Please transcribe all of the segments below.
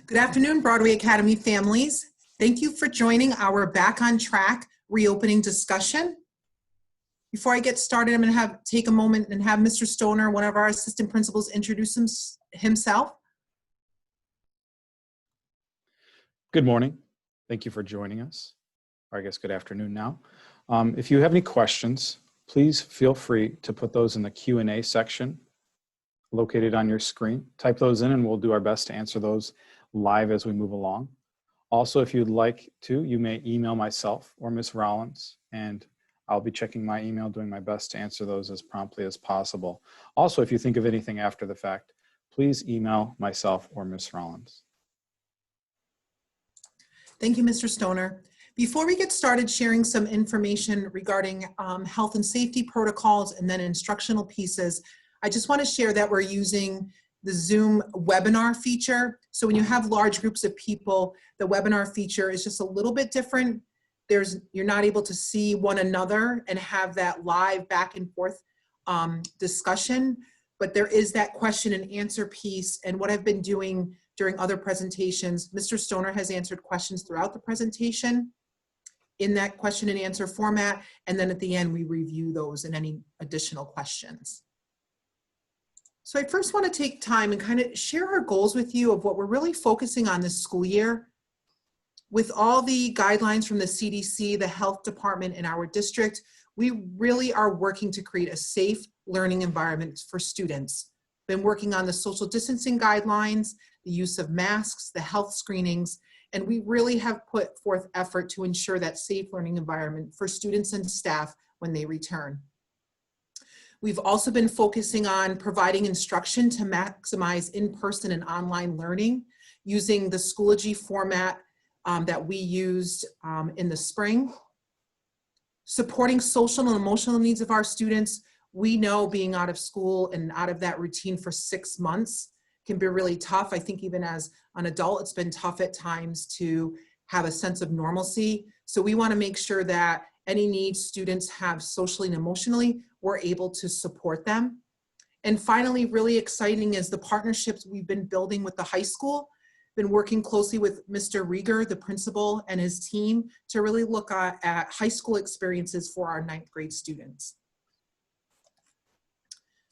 Good afternoon, Broadway Academy families. Thank you for joining our Back on Track reopening discussion. Before I get started, I'm going to take a moment and have Mr. Stoner, one of our assistant principals, introduce himself. Good morning. Thank you for joining us. Or I guess good afternoon now. If you have any questions, please feel free to put those in the Q&A section located on your screen. Type those in and we'll do our best to answer those live as we move along. Also, if you'd like to, you may email myself or Ms. Rollins, and I'll be checking my email, doing my best to answer those as promptly as possible. Also, if you think of anything after the fact, please email myself or Ms. Rollins. Thank you, Mr. Stoner. Before we get started sharing some information regarding health and safety protocols and then instructional pieces, I just want to share that we're using the Zoom webinar feature. So when you have large groups of people, the webinar feature is just a little bit different. You're not able to see one another and have that live back and forth discussion, but there is that question and answer piece. And what I've been doing during other presentations, Mr. Stoner has answered questions throughout the presentation in that question and answer format. And then at the end, we review those and any additional questions. So I first want to take time and kind of share our goals with you of what we're really focusing on this school year. With all the guidelines from the CDC, the health department in our district, we really are working to create a safe learning environment for students. Been working on the social distancing guidelines, the use of masks, the health screenings, and we really have put forth effort to ensure that safe learning environment for students and staff when they return. We've also been focusing on providing instruction to maximize in-person and online learning using the Schoology format that we used in the spring. Supporting social and emotional needs of our students. We know being out of school and out of that routine for 6 months can be really tough. I think even as an adult, it's been tough at times to have a sense of normalcy. So we want to make sure that any needs students have socially and emotionally, we're able to support them. And finally, really exciting is the partnerships we've been building with the high school. Been working closely with Mr. Rieger, the principal, and his team to really look at high school experiences for our 9th grade students.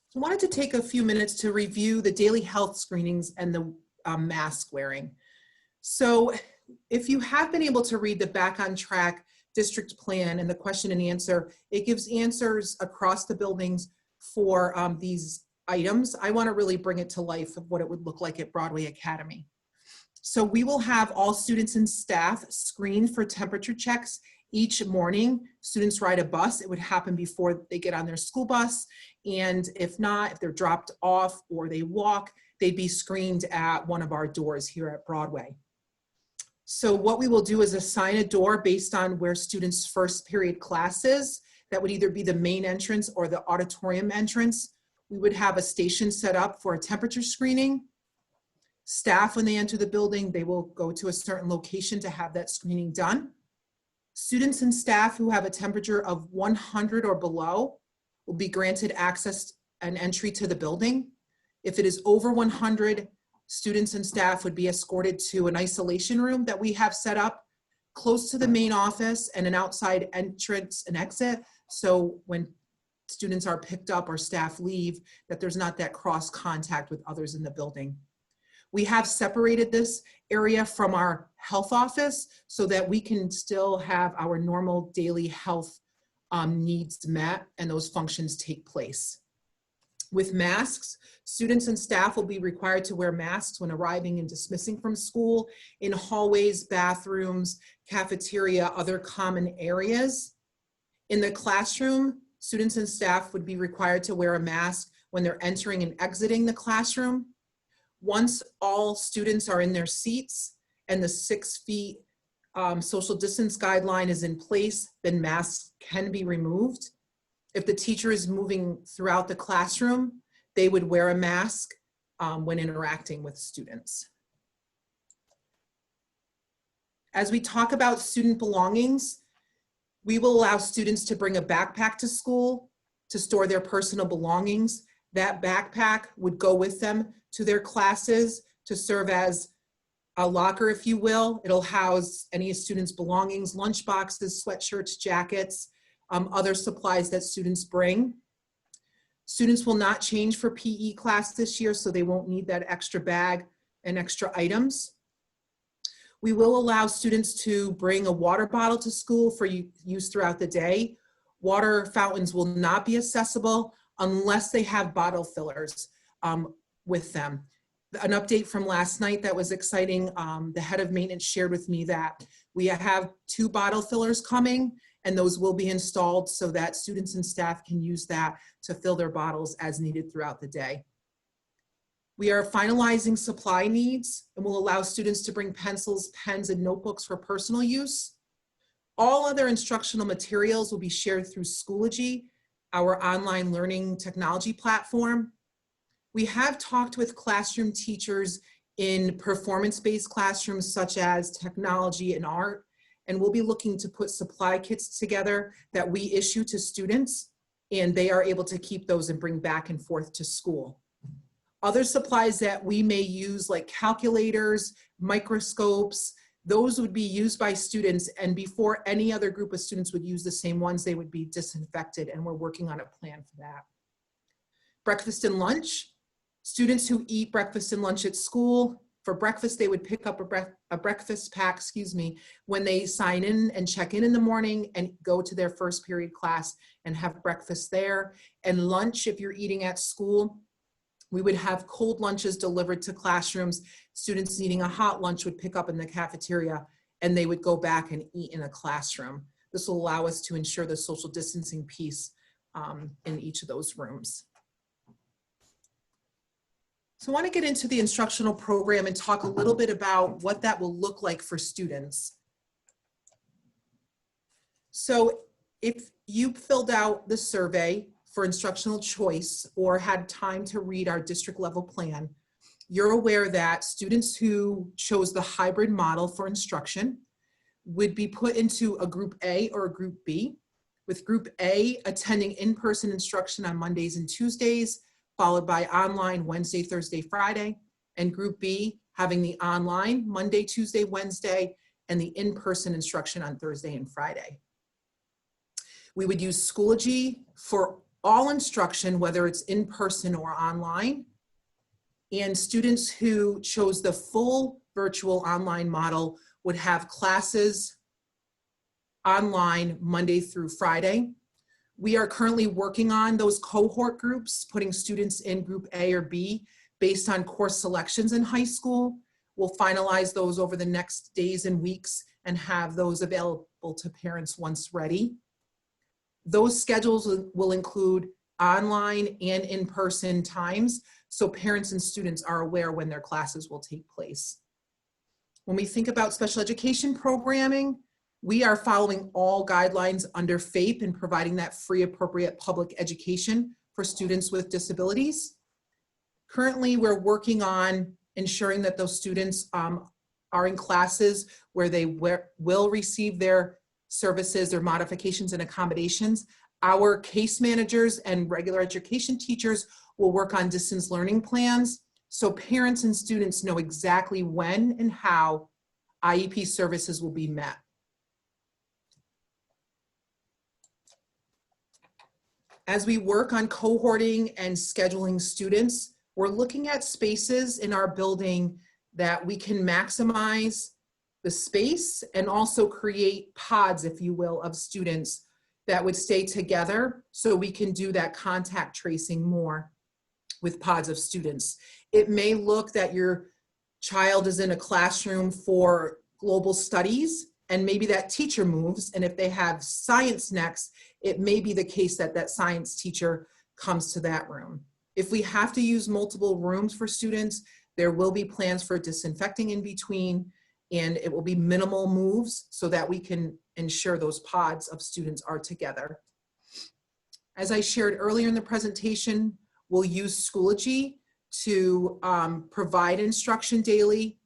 So I wanted to take a few minutes to review the daily health screenings and the mask wearing. So if you have been able to read the Back on Track district plan and the question and answer, it gives answers across the buildings for these items. I want to really bring it to life of what it would look like at Broadway Academy. So we will have all students and staff screened for temperature checks each morning. Students ride a bus. It would happen before they get on their school bus. And if not, if they're dropped off or they walk, they'd be screened at one of our doors here at Broadway. So what we will do is assign a door based on where students' first period class is. That would either be the main entrance or the auditorium entrance. We would have a station set up for a temperature screening. Staff, when they enter the building, they will go to a certain location to have that screening done. Students and staff who have a temperature of 100 or below will be granted access and entry to the building. If it is over 100, students and staff would be escorted to an isolation room that we have set up close to the main office and an outside entrance and exit. So when students are picked up or staff leave, that there's not that cross contact with others in the building. We have separated this area from our health office so that we can still have our normal daily health needs met and those functions take place. With masks, students and staff will be required to wear masks when arriving and dismissing from school, in hallways, bathrooms, cafeteria, other common areas. In the classroom, students and staff would be required to wear a mask when they're entering and exiting the classroom. Once all students are in their seats and the 6 feet social distance guideline is in place, then masks can be removed. If the teacher is moving throughout the classroom, they would wear a mask when interacting with students. As we talk about student belongings, we will allow students to bring a backpack to school to store their personal belongings. That backpack would go with them to their classes to serve as a locker, if you will. It'll house any students' belongings, lunch boxes, sweatshirts, jackets, other supplies that students bring. Students will not change for PE class this year, so they won't need that extra bag and extra items. We will allow students to bring a water bottle to school for use throughout the day. Water fountains will not be accessible unless they have bottle fillers with them. An update from last night that was exciting, the head of maintenance shared with me that we have 2 bottle fillers coming, and those will be installed so that students and staff can use that to fill their bottles as needed throughout the day. We are finalizing supply needs and will allow students to bring pencils, pens, and notebooks for personal use. All other instructional materials will be shared through Schoology, our online learning technology platform. We have talked with classroom teachers in performance-based classrooms such as technology and art, and we'll be looking to put supply kits together that we issue to students, and they are able to keep those and bring back and forth to school. Other supplies that we may use, like calculators, microscopes, those would be used by students, and before any other group of students would use the same ones, they would be disinfected, and we're working on a plan for that. Breakfast and lunch. Students who eat breakfast and lunch at school, for breakfast, they would pick up a breakfast pack, when they sign in and check in the morning and go to their first period class and have breakfast there. And lunch, if you're eating at school, we would have cold lunches delivered to classrooms. Students needing a hot lunch would pick up in the cafeteria, and they would go back and eat in a classroom. This will allow us to ensure the social distancing piece in each of those rooms. So I want to get into the instructional program and talk a little bit about what that will look like for students. So if you filled out the survey for instructional choice or had time to read our district level plan, you're aware that students who chose the hybrid model for instruction would be put into a group A or a group B, with group A attending in-person instruction on Mondays and Tuesdays, followed by online Wednesday, Thursday, Friday, and group B having the online Monday, Tuesday, Wednesday, and the in-person instruction on Thursday and Friday. We would use Schoology for all instruction, whether it's in person or online. And students who chose the full virtual online model would have classes online Monday through Friday. We are currently working on those cohort groups, putting students in group A or B based on course selections in high school. We'll finalize those over the next days and weeks and have those available to parents once ready. Those schedules will include online and in-person times, so parents and students are aware when their classes will take place. When we think about special education programming, we are following all guidelines under FAPE and providing that free, appropriate public education for students with disabilities. Currently, we're working on ensuring that those students are in classes where they will receive their services or modifications and accommodations. Our case managers and regular education teachers will work on distance learning plans so parents and students know exactly when and how IEP services will be met. As we work on cohorting and scheduling students, we're looking at spaces in our building that we can maximize the space and also create pods, if you will, of students that would stay together so we can do that contact tracing more with pods of students. It may look that your child is in a classroom for global studies and maybe that teacher moves, and if they have science next, it may be the case that that science teacher comes to that room. If we have to use multiple rooms for students, there will be plans for disinfecting in between, and it will be minimal moves so that we can ensure those pods of students are together. As I shared earlier in the presentation, we'll use Schoology to provide instruction daily.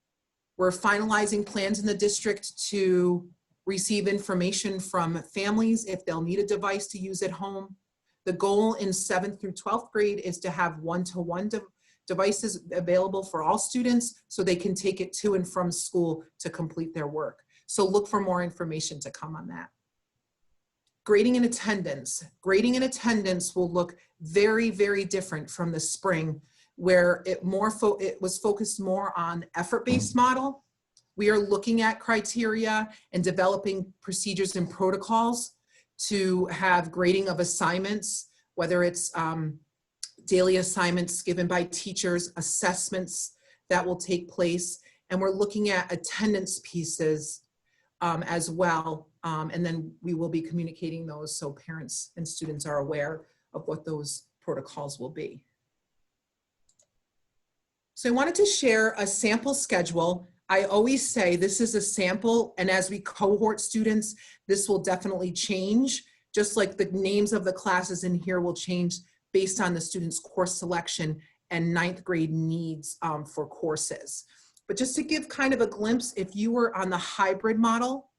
We're finalizing plans in the district to receive information from families if they'll need a device to use at home. The goal in 7th through 12th grade is to have one-to-one devices available for all students so they can take it to and from school to complete their work. So look for more information to come on that. Grading and attendance. Grading and attendance will look very, very different from the spring, where it was focused more on effort-based model. We are looking at criteria and developing procedures and protocols to have grading of assignments, whether it's daily assignments given by teachers, assessments that will take place, and we're looking at attendance pieces as well. And then we will be communicating those so parents and students are aware of what those protocols will be. So I wanted to share a sample schedule. I always say this is a sample, and as we cohort students, this will definitely change, just like the names of the classes in here will change based on the student's course selection and 9th grade needs for courses. But just to give kind of a glimpse, if you were on the hybrid model,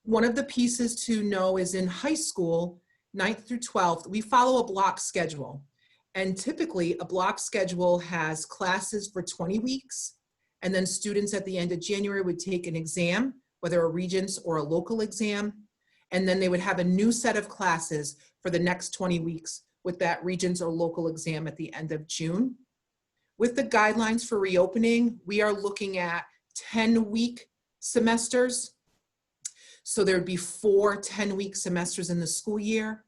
one of the pieces to know is in high school, 9th through 12th, we follow a block schedule. And typically a block schedule has classes for 20 weeks. And then students at the end of January would take an exam, whether a Regents or a local exam. And then they would have a new set of classes for the next 20 weeks with that Regents or local exam at the end of June. With the guidelines for reopening, we are looking at 10-week semesters. So there'd be 4 10-week semesters in the school year.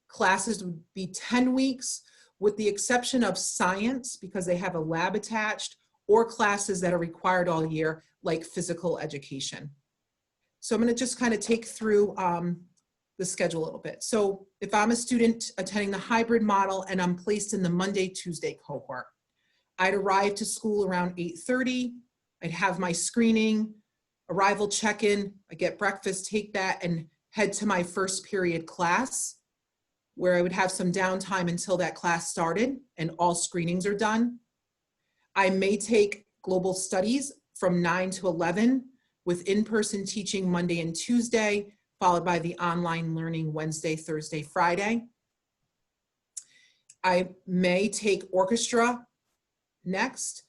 Classes would be 10 weeks, with the exception of science, because they have a lab attached, or classes that are required all year, like physical education. So I'm going to just kind of take through the schedule a little bit. So if I'm a student attending the hybrid model and I'm placed in the Monday, Tuesday cohort, I'd arrive to school around 8:30. I'd have my screening, arrival check-in, I get breakfast, take that, and head to my first period class, where I would have some downtime until that class started and all screenings are done. I may take global studies from 9 to 11 with in-person teaching Monday and Tuesday, followed by the online learning Wednesday, Thursday, Friday. I may take orchestra next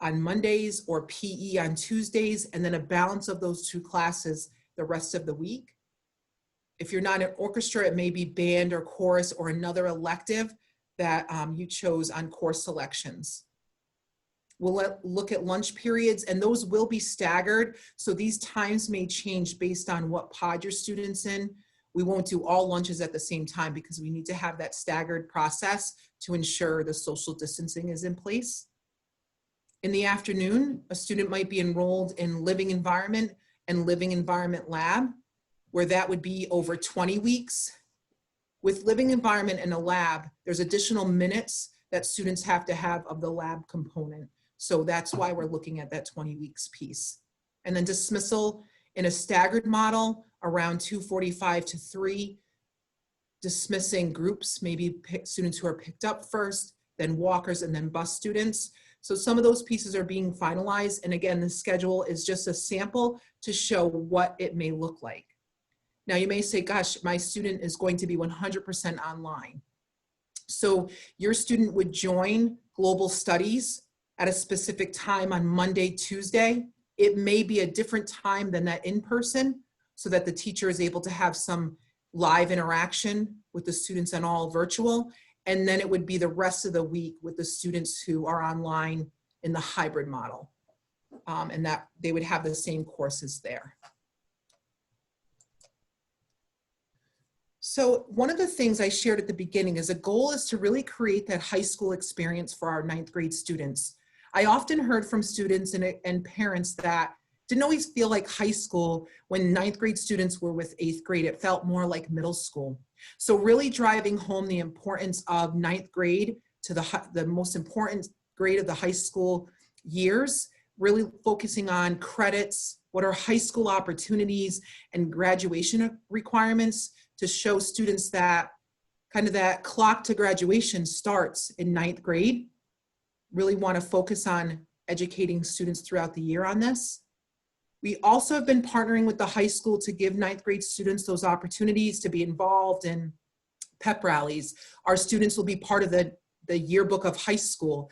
on Mondays or PE on Tuesdays, and then a balance of those 2 classes the rest of the week. If you're not in orchestra, it may be band or chorus or another elective that you chose on course selections. We'll look at lunch periods, and those will be staggered. So these times may change based on what pod your student's in. We won't do all lunches at the same time because we need to have that staggered process to ensure the social distancing is in place. In the afternoon, a student might be enrolled in living environment and living environment lab, where that would be over 20 weeks. With living environment and a lab, there's additional minutes that students have to have of the lab component. So that's why we're looking at that 20 weeks piece. And then dismissal in a staggered model around 2:45 to 3, dismissing groups, maybe students who are picked up first, then walkers, and then bus students. So some of those pieces are being finalized. And again, the schedule is just a sample to show what it may look like. Now you may say, gosh, my student is going to be 100% online. So your student would join global studies at a specific time on Monday, Tuesday. It may be a different time than that in person, so that the teacher is able to have some live interaction with the students and all virtual. And then it would be the rest of the week with the students who are online in the hybrid model, and that they would have the same courses there. So one of the things I shared at the beginning is a goal is to really create that high school experience for our 9th grade students. I often heard from students and parents that didn't always feel like high school when 9th grade students were with 8th grade. It felt more like middle school. So really driving home the importance of 9th grade to the most important grade of the high school years, really focusing on credits, what are high school opportunities and graduation requirements, to show students that kind of that clock to graduation starts in 9th grade. Really want to focus on educating students throughout the year on this. We also have been partnering with the high school to give 9th grade students those opportunities to be involved in pep rallies. Our students will be part of the yearbook of high school.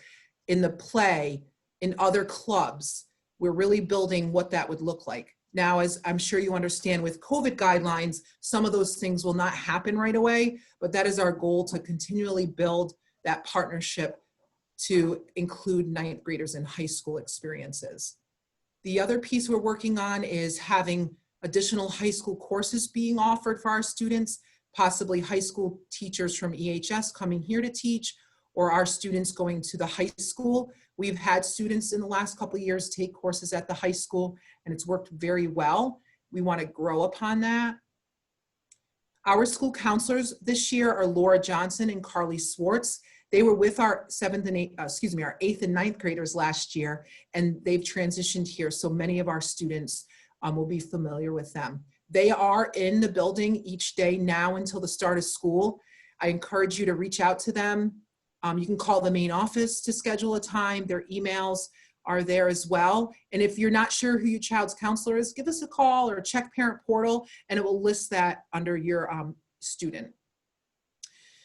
in the play, in other clubs. We're really building what that would look like. Now, as I'm sure you understand with COVID guidelines, some of those things will not happen right away, but that is our goal, to continually build that partnership to include ninth graders in high school experiences. The other piece we're working on is having additional high school courses being offered for our students, possibly high school teachers from EHS coming here to teach, or our students going to the high school. We've had students in the last couple of years take courses at the high school, and it's worked very well. We want to grow upon that. Our school counselors this year are Laura Johnson and Carly Swartz. They were with our our 8th and 9th graders last year, and they've transitioned here. So many of our students will be familiar with them. They are in the building each day now until the start of school. I encourage you to reach out to them. You can call the main office to schedule a time. Their emails are there as well. And if you're not sure who your child's counselor is, give us a call or check Parent Portal, and it will list that under your student.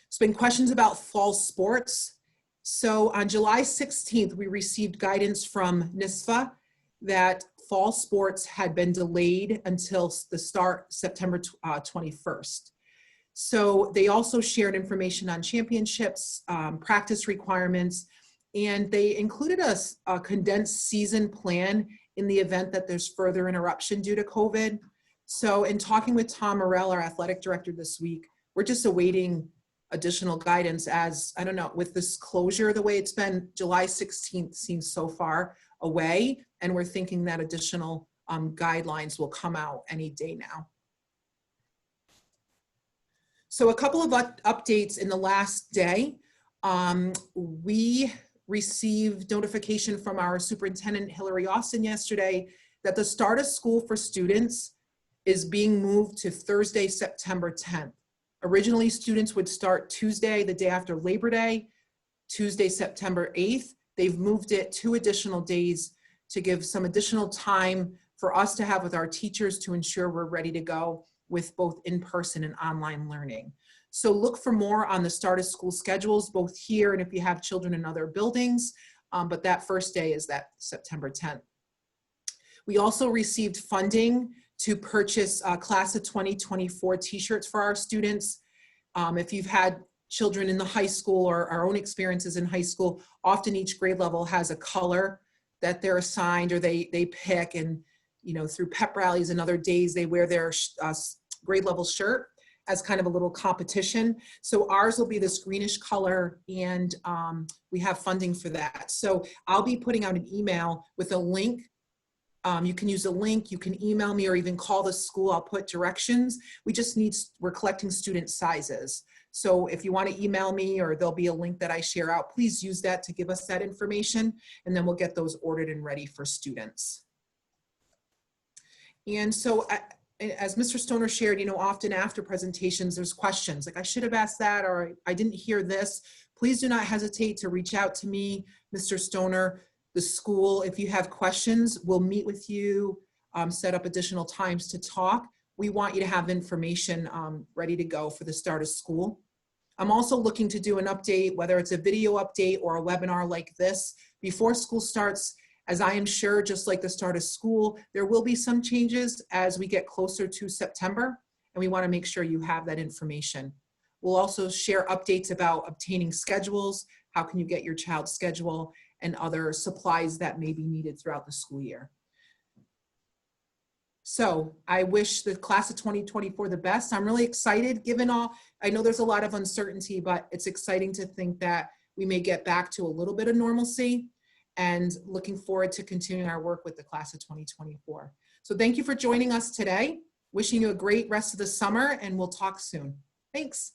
There's been questions about fall sports. So on July 16th, we received guidance from NISFA that fall sports had been delayed until the start September 21st. So they also shared information on championships, practice requirements, and they included a condensed season plan in the event that there's further interruption due to COVID. So in talking with Tom Morell, our athletic director this week, we're just awaiting additional guidance, as, I don't know, with this closure, the way it's been, July 16th seems so far away, and we're thinking that additional guidelines will come out any day now. So a couple of updates in the last day. We received notification from our superintendent, Hillary Austin, yesterday that the start of school for students is being moved to Thursday, September 10th. Originally, students would start Tuesday, the day after Labor Day, Tuesday, September 8th. They've moved it 2 additional days to give some additional time for us to have with our teachers to ensure we're ready to go with both in-person and online learning. So look for more on the start of school schedules, both here and if you have children in other buildings, but that first day is that September 10th. We also received funding to purchase class of 2024 t-shirts for our students. If you've had children in the high school or our own experiences in high school, often each grade level has a color that they're assigned or they pick, and through pep rallies and other days they wear their grade level shirt as kind of a little competition. So ours will be this greenish color, and we have funding for that. So I'll be putting out an email with a link. You can use a link, you can email me, or even call the school. I'll put directions. We're collecting student sizes. So if you want to email me, or there'll be a link that I share out, please use that to give us that information, and then we'll get those ordered and ready for students. And so as Mr. Stoner shared, often after presentations, there's questions like, I should have asked that, or I didn't hear this. Please do not hesitate to reach out to me, Mr. Stoner, the school. If you have questions, we'll meet with you, set up additional times to talk. We want you to have information ready to go for the start of school. I'm also looking to do an update, whether it's a video update or a webinar like this, before school starts, as I am sure, just like the start of school, there will be some changes as we get closer to September, and we want to make sure you have that information. We'll also share updates about obtaining schedules, how can you get your child's schedule, and other supplies that may be needed throughout the school year. So I wish the class of 2024 the best. I'm really excited given all, I know there's a lot of uncertainty, but it's exciting to think that we may get back to a little bit of normalcy, and looking forward to continuing our work with the class of 2024. So thank you for joining us today. Wishing you a great rest of the summer, and we'll talk soon. Thanks.